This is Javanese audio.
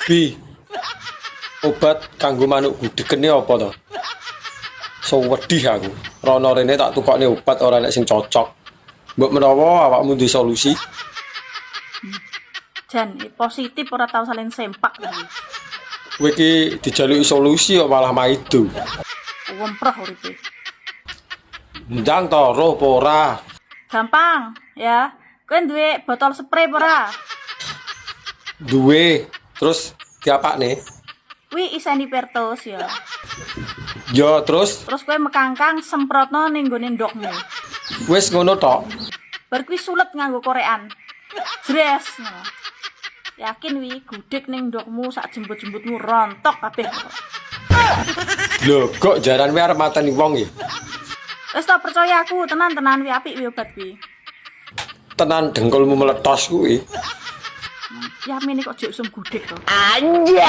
Bi, obat kanggo manuk gudegene apa to? Sewedih aku. Rono rene tak tukokne obat ora nek sing cocok. Mbok menawa awakmu duwe solusi? Jan, positif ora tau saling sempak iki. Kowe iki dijaluki solusi kok malah maido. Wempreh uripe. Ndang to roh apa ora? Gampang, ya. Kowe duwe botol spray apa ora? Duwe. Terus diapakne? Kuwi iseni Pertos ya. Yo terus Terus kowe mekangkang semprotno ning nggone ndokmu. wis ngono tok. Bar kuwi sulet nganggo korean. Jres. Yakin wi gudeg ning ndokmu sak jembut-jembutmu rontok kabeh. Lho, kok jaran kowe arep mateni wong ya? Wis tak percaya aku, tenan-tenan wi apik wi obat kuwi. Tenan dengkulmu meletos kuwi. Yamin kok jek usum gudeg to. Anjay.